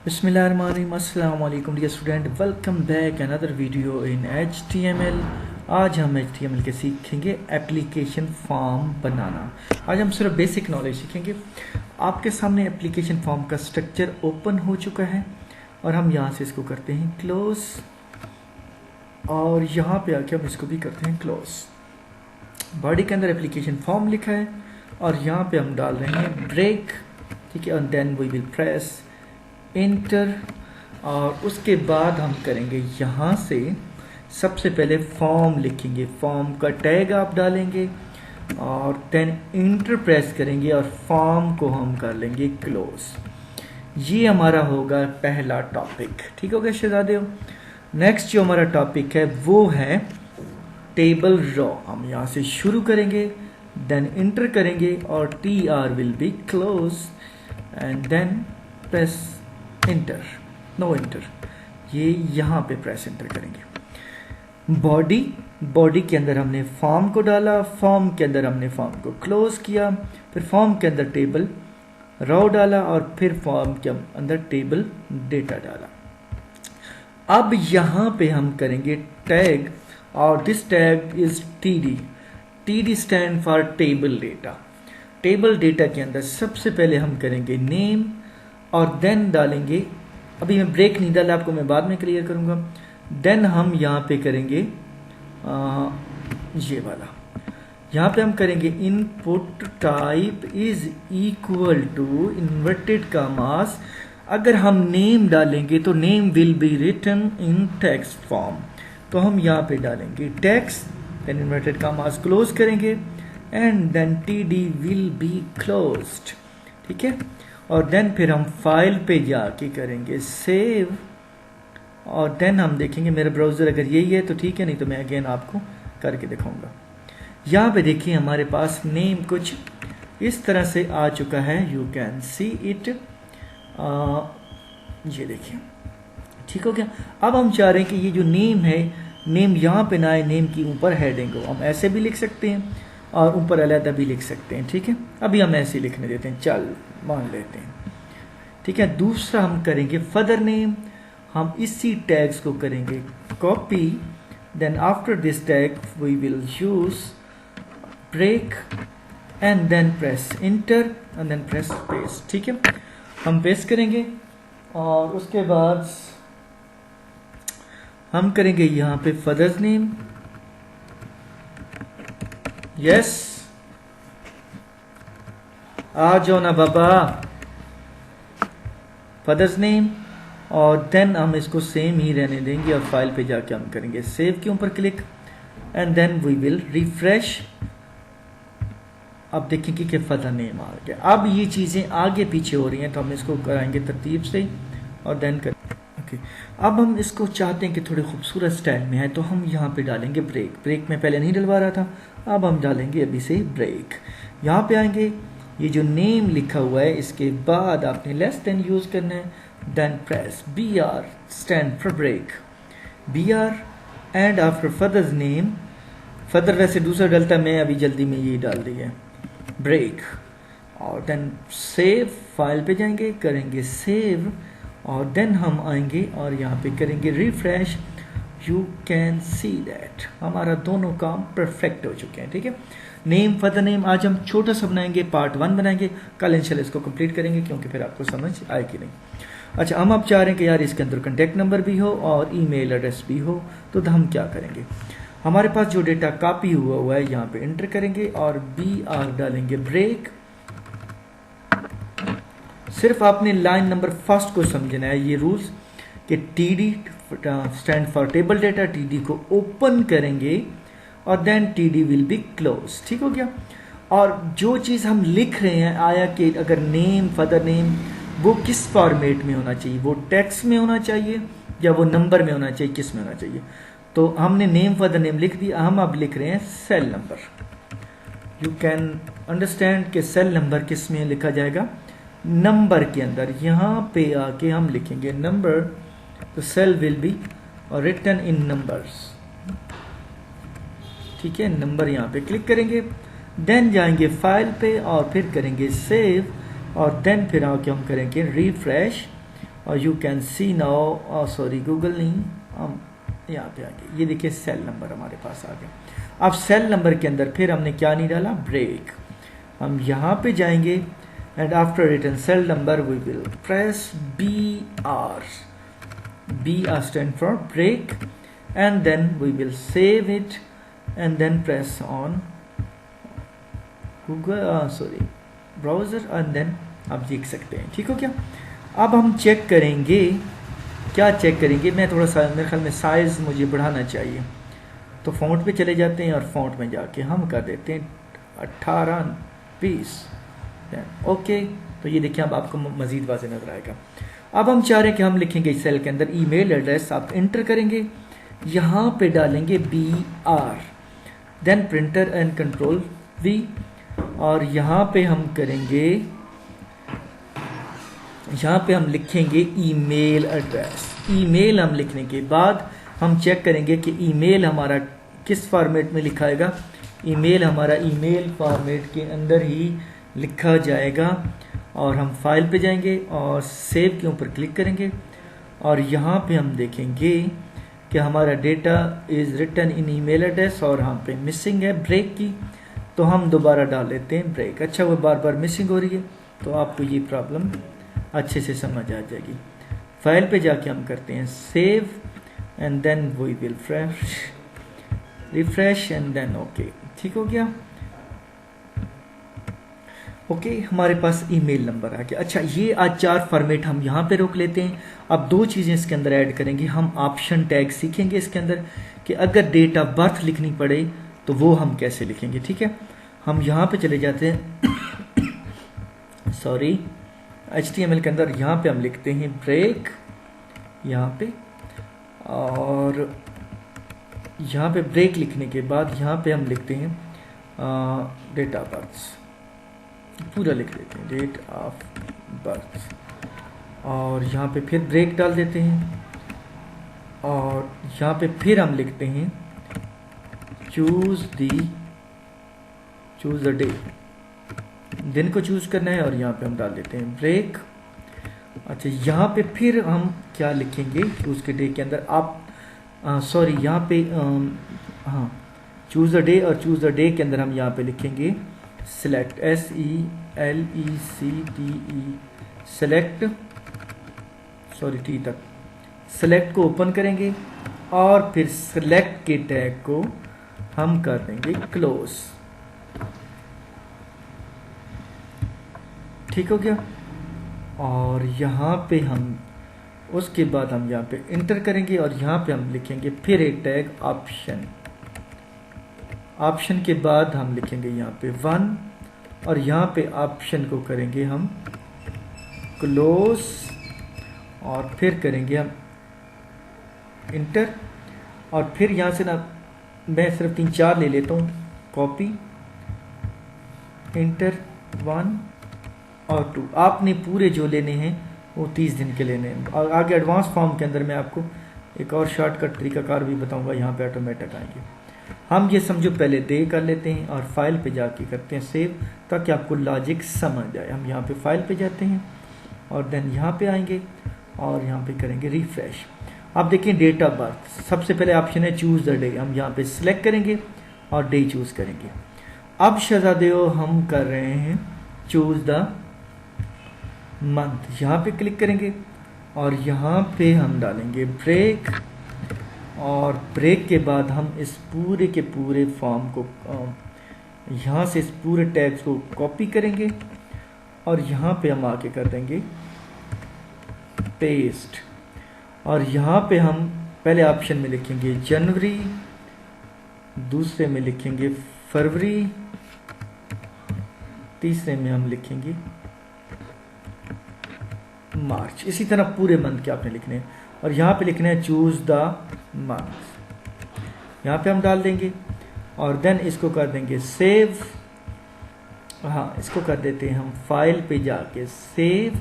बिस्मिल्लाहिर्रहमानिर्रहीम। अस्सलाम वालेकुम dear student, welcome back another video in HTML। आज हम HTML के सीखेंगे एप्लीकेशन फॉर्म बनाना। आज हम सिर्फ बेसिक नॉलेज सीखेंगे। आपके सामने एप्लीकेशन फॉर्म का स्ट्रक्चर ओपन हो चुका है और हम यहाँ से इसको करते हैं क्लोज, और यहाँ पे आके हम इसको भी करते हैं क्लोज। बॉडी के अंदर एप्लीकेशन फॉर्म लिखा है और यहाँ पे हम डाल रहे हैं ब्रेक, ठीक है, और then we will press enter. और उसके बाद हम करेंगे यहाँ से सबसे पहले फॉर्म लिखेंगे, फॉर्म का टैग आप डालेंगे और देन इंटर प्रेस करेंगे और फॉर्म को हम कर लेंगे क्लोज। ये हमारा होगा पहला टॉपिक, ठीक हो गया शहजादे। नेक्स्ट जो हमारा टॉपिक है वो है टेबल रॉ। हम यहाँ से शुरू करेंगे, देन इंटर करेंगे और TR will be close and then press enter, no enter, ये यहाँ पे प्रेस इंटर करेंगे। बॉडी के अंदर हमने फॉर्म को डाला, फॉर्म के अंदर हमने फॉर्म को क्लोज किया, फिर फॉर्म के अंदर टेबल रॉ डाला और फिर फॉर्म के अंदर टेबल डेटा डाला। अब यहाँ पे हम करेंगे टैग, और this tag is TD stand for table data. Table data के अंदर सबसे पहले हम करेंगे नेम और देन डालेंगे, अभी मैं ब्रेक नहीं डाला, आपको मैं बाद में क्लियर करूंगा। देन हम यहाँ पे करेंगे ये वाला, यहाँ पे हम करेंगे input type is equal to inverted commas. अगर हम नेम डालेंगे तो name will be written in text form, तो हम यहाँ पे डालेंगे text, then inverted commas close करेंगे and then TD will be closed, ठीक है। और देन फिर हम फाइल पे जाके करेंगे सेव, और देन हम देखेंगे मेरा ब्राउज़र अगर यही है तो ठीक है, नहीं तो मैं अगेन आपको करके दिखाऊंगा। यहाँ पे देखिए हमारे पास नेम कुछ इस तरह से आ चुका है, यू कैन सी इट, ये देखिए, ठीक हो गया। अब हम चाह रहे हैं कि ये जो नेम है, नेम यहाँ पे ना आए, नेम की ऊपर हेडिंग हो। हम ऐसे भी लिख सकते हैं और ऊपर अलहदा भी लिख सकते हैं, ठीक है। अभी हम ऐसे लिखने देते हैं, चल मान लेते हैं, ठीक है। दूसरा हम करेंगे फादर नेम, हम इसी टैग्स को करेंगे copy, then after this tag we will use break and then press enter and then press paste, ठीक है। हम पेस्ट करेंगे और उसके बाद हम करेंगे यहाँ पे फादर्स नेम, यस, आ जाओ ना बाबा, फादर्स नेम, और देन हम इसको सेम ही रहने देंगे और फाइल पे जाके हम करेंगे सेव के ऊपर click and then we will refresh. अब देखेंगे कि फादर नेम आ गया। अब ये चीजें आगे पीछे हो रही हैं तो हम इसको कराएंगे तरतीब से और देन कर ओके। अब हम इसको चाहते हैं कि थोड़े खूबसूरत स्टाइल में है, तो हम यहाँ पे डालेंगे ब्रेक में पहले नहीं डलवा रहा था, अब हम डालेंगे अभी से ब्रेक। यहाँ पे आएंगे, ये जो नेम लिखा हुआ है इसके बाद आपने लेस देन यूज करना है, then press BR stand for break, BR and after father's name, father वैसे दूसरा डलता, मैं अभी जल्दी में ये डाल दी है ब्रेक, और देन सेव, फाइल पे जाएंगे, करेंगे सेव और देन हम आएंगे और यहाँ पे करेंगे refresh. You can see that हमारा दोनों काम परफेक्ट हो चुके हैं, ठीक है। नेम फादर नेम आज हम छोटा सा बनाएंगे, पार्ट 1 बनाएंगे, कल इंशाल्लाह इसको कंप्लीट करेंगे क्योंकि फिर आपको समझ आएगी नहीं। अच्छा, हम अब चाह रहे हैं कि यार इसके अंदर कॉन्टैक्ट नंबर भी हो और ईमेल एड्रेस भी हो, तो हम क्या करेंगे, हमारे पास जो डेटा कॉपी हुआ है यहाँ पे एंटर करेंगे और BR डालेंगे ब्रेक। सिर्फ आपने लाइन नंबर फर्स्ट को समझना है, ये रूल्स कि TD stand for table data, TD को ओपन करेंगे और then TD will be close, ठीक हो गया। और जो चीज़ हम लिख रहे हैं, आया कि अगर नेम फादर नेम वो किस फॉर्मेट में होना चाहिए, वो टेक्स्ट में होना चाहिए या वो नंबर में होना चाहिए, किस में होना चाहिए, तो हमने नेम फादर नेम लिख दिया। हम अब लिख रहे हैं cell number. You can understand कि सेल नंबर किस में लिखा जाएगा, नंबर के अंदर। यहाँ पे आके हम लिखेंगे नंबर, तो cell will be written in numbers, ठीक है। नंबर यहाँ पे क्लिक करेंगे, देन जाएंगे फाइल पे और फिर करेंगे सेव और देन फिर आके हम करेंगे रिफ्रेश और you can see now, sorry Google नहीं, हम यहाँ पे आ गए, ये देखिए सेल नंबर हमारे पास आ गया। अब सेल नंबर के अंदर फिर हमने क्या नहीं डाला, ब्रेक। हम यहाँ पे जाएंगे and after return cell number we will press BR, BR stand for break, and then we will save it and then press on Google, sorry browser, and then आप देख सकते हैं। ठीक हो क्या? अब हम चेक करेंगे, क्या चेक करेंगे, मैं थोड़ा सा मेरे ख्याल में साइज़ मुझे बढ़ाना चाहिए, तो फ़ॉन्ट पे चले जाते हैं और फ़ॉन्ट में जाके हम कर देते हैं 18-20। ओके, तो ये देखिए अब आपको मज़ीद वाज़ेह नज़र आएगा। अब हम चाह रहे हैं कि हम लिखेंगे इस सेल के अंदर ईमेल एड्रेस, आप इंटर करेंगे, यहाँ पे डालेंगे BR, then printer and control V, और यहाँ पे हम करेंगे, यहाँ पे हम लिखेंगे ईमेल एड्रेस। ईमेल हम लिखने के बाद हम चेक करेंगे कि ईमेल हमारा किस फॉर्मेट में लिखाएगा। ईमेल हमारा ईमेल फॉर्मेट के अंदर ही लिखा जाएगा, और हम फाइल पे जाएंगे और सेव के ऊपर क्लिक करेंगे, और यहाँ पे हम देखेंगे कि हमारा data is written in email address, और यहाँ पे मिसिंग है ब्रेक की, तो हम दोबारा डाल लेते हैं ब्रेक। अच्छा, वो बार बार मिसिंग हो रही है, तो आपको ये प्रॉब्लम अच्छे से समझ आ जाएगी। फाइल पे जाके हम करते हैं save and then we will refresh and then okay. ठीक हो गया? ओके, हमारे पास ईमेल नंबर आ गया। अच्छा, ये आज 4 फॉर्मेट हम यहाँ पे रोक लेते हैं। अब 2 चीज़ें इसके अंदर ऐड करेंगे, हम ऑप्शन टैग सीखेंगे इसके अंदर कि अगर डेट ऑफ बर्थ लिखनी पड़े तो वो हम कैसे लिखेंगे। ठीक है, हम यहाँ पे चले जाते हैं सॉरी HTML के अंदर, यहाँ पे हम लिखते हैं ब्रेक यहाँ पे, और यहाँ पे ब्रेक लिखने के बाद यहाँ पे हम लिखते हैं डेट ऑफ बर्थ, पूरा लिख देते हैं डेट ऑफ बर्थ, और यहाँ पे फिर ब्रेक डाल देते हैं, और यहाँ पे फिर हम लिखते हैं चूज द डे, दिन को चूज करना है, और यहाँ पे हम डाल देते हैं ब्रेक। अच्छा, यहाँ पे फिर हम क्या लिखेंगे चूज के डे के अंदर, आप सॉरी यहाँ पे हाँ चूज द डे, और चूज द डे के अंदर हम यहाँ पे लिखेंगे select, SELECTE, select, sorry T तक, सेलेक्ट को ओपन करेंगे, और फिर सेलेक्ट के टैग को हम कर देंगे क्लोज। ठीक हो गया? और यहाँ पे हम उसके बाद हम यहाँ पे इंटर करेंगे, और यहाँ पे हम लिखेंगे फिर एक टैग ऑप्शन, ऑप्शन के बाद हम लिखेंगे यहाँ पे 1, और यहाँ पे ऑप्शन को करेंगे हम क्लोज, और फिर करेंगे हम इंटर, और फिर यहाँ से ना मैं सिर्फ 3-4 ले लेता हूँ, कॉपी, इंटर 1 और 2। आपने पूरे जो लेने हैं वो 30 दिन के लेने हैं, और आगे एडवांस फॉर्म के अंदर मैं आपको एक और शॉर्टकट तरीकाकार भी बताऊंगा, यहाँ पे ऑटोमेटिक आएंगे। हम ये समझो पहले दे कर लेते हैं और फाइल पे जाके करते हैं सेव, ताकि आपको लॉजिक समझ आए। हम यहाँ पे फाइल पे जाते हैं और देन यहाँ पे आएंगे और यहाँ पे करेंगे रिफ्रेश। आप देखें डेट ऑफ बर्थ, सबसे पहले ऑप्शन है चूज द डे, हम यहाँ पे सिलेक्ट करेंगे और डे चूज करेंगे। अब शहजादेओ हम कर रहे हैं चूज द मंथ, यहाँ पे क्लिक करेंगे और यहाँ पे हम डालेंगे ब्रेक, और ब्रेक के बाद हम इस पूरे के पूरे फॉर्म को यहाँ से इस पूरे टैग्स को कॉपी करेंगे और यहाँ पे हम आके कर देंगे पेस्ट, और यहाँ पे हम पहले ऑप्शन में लिखेंगे जनवरी, दूसरे में लिखेंगे फरवरी, तीसरे में हम लिखेंगे मार्च। इसी तरह पूरे मंथ के आपने लिखने हैं और यहाँ पे लिखना है चूज द मंथ, यहाँ पे हम डाल देंगे और देन इसको कर देंगे सेव। हाँ, इसको कर देते हैं हम फाइल पे जाके सेव,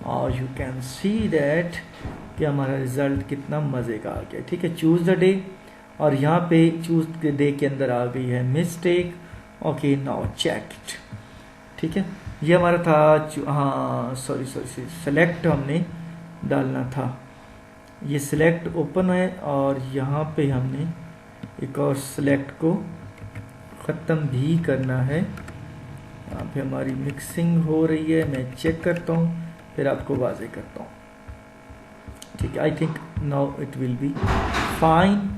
और यू कैन सी दैट कि हमारा रिजल्ट कितना मज़े का आ गया। ठीक है, चूज द डे, और यहाँ पे चूज द डे के अंदर आ गई है मिस्टेक। Okay, now checked. ठीक है, ये हमारा था हाँ सॉरी सेलेक्ट हमने डालना था। ये सिलेक्ट ओपन है और यहाँ पे हमने एक और सिलेक्ट को ख़त्म भी करना है। यहाँ पे हमारी मिक्सिंग हो रही है, मैं चेक करता हूँ फिर आपको वाजे करता हूँ। ठीक है, I think now it will be fine.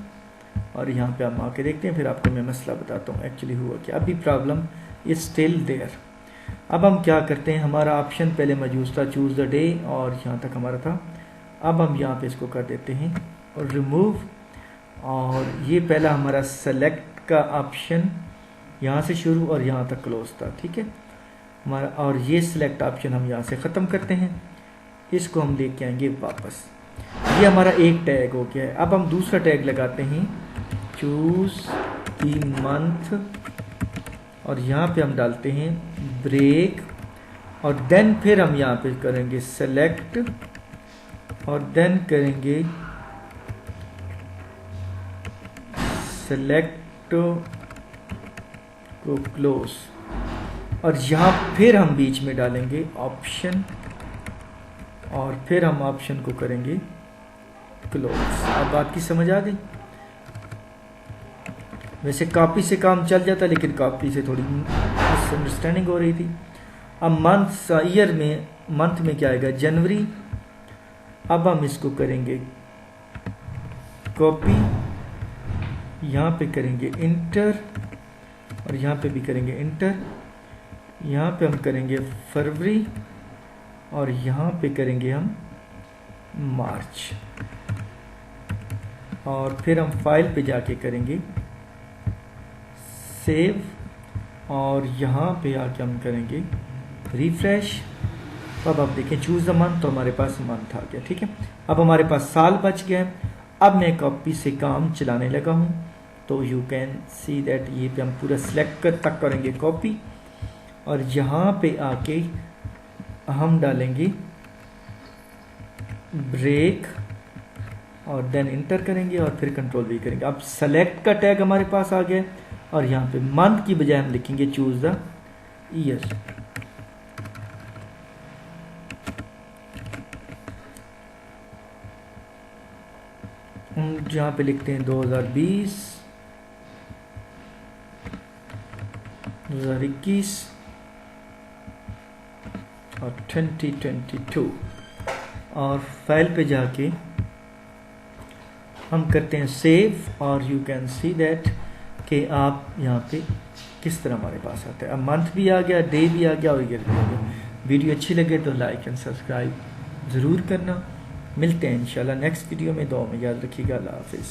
और यहाँ पे हम आके देखते हैं, फिर आपको मैं मसला बताता हूँ एक्चुअली हुआ क्या। अभी प्रॉब्लम इज स्टिल देयर। अब हम क्या करते हैं, हमारा ऑप्शन पहले मौजूद था चूज़ द डे और यहाँ तक हमारा था। अब हम यहाँ पे इसको कर देते हैं और रिमूव, और ये पहला हमारा सेलेक्ट का ऑप्शन यहाँ से शुरू और यहाँ तक क्लोज था। ठीक है हमारा, और ये सिलेक्ट ऑप्शन हम यहाँ से ख़त्म करते हैं, इसको हम लेके आएंगे वापस। ये हमारा एक टैग हो गया है। अब हम दूसरा टैग लगाते हैं चूज़ द मंथ, और यहाँ पे हम डालते हैं ब्रेक, और देन फिर हम यहाँ पे करेंगे सेलेक्ट और देन करेंगे सेलेक्ट को क्लोज, और यहाँ फिर हम बीच में डालेंगे ऑप्शन और फिर हम ऑप्शन को करेंगे क्लोज। अब बात की समझ आ गई। वैसे कॉपी से काम चल जाता लेकिन कॉपी से थोड़ी मिसअंडरस्टैंडिंग हो रही थी। अब मंथ ईयर में मंथ में क्या आएगा, जनवरी। अब हम इसको करेंगे कॉपी, यहाँ पे करेंगे इंटर और यहाँ पे भी करेंगे इंटर। यहाँ पे हम करेंगे फरवरी और यहाँ पे करेंगे हम मार्च, और फिर हम फाइल पे जाके करेंगे सेव, और यहाँ पे आके हम करेंगे रिफ्रेश। अब आप देखें चूज़ द मंथ, तो हमारे पास मंथ आ गया। ठीक है, अब हमारे पास साल बच गया है। अब मैं कॉपी से काम चलाने लगा हूँ, तो यू कैन सी दैट ये पे हम पूरा सिलेक्ट कर तक करेंगे कॉपी, और यहाँ पे आके हम डालेंगे ब्रेक और देन इंटर करेंगे और फिर कंट्रोल भी करेंगे। अब सेलेक्ट का टैग हमारे पास आ गया, और यहाँ पे मंथ की बजाय हम लिखेंगे चूज द ईयर। हम यहाँ पे लिखते हैं 2020, 2021 और 2022, और फाइल पे जाके हम करते हैं सेव, और यू कैन सी दैट कि आप यहाँ पे किस तरह हमारे पास आता है। अब मंथ भी आ गया, डे भी आ गया और ईयर भी आ गया। वीडियो अच्छी लगे तो लाइक एंड सब्सक्राइब ज़रूर करना। मिलते हैं इंशाल्लाह नेक्स्ट वीडियो में। दुआ में याद रखिएगा। अल्लाह हाफिज़।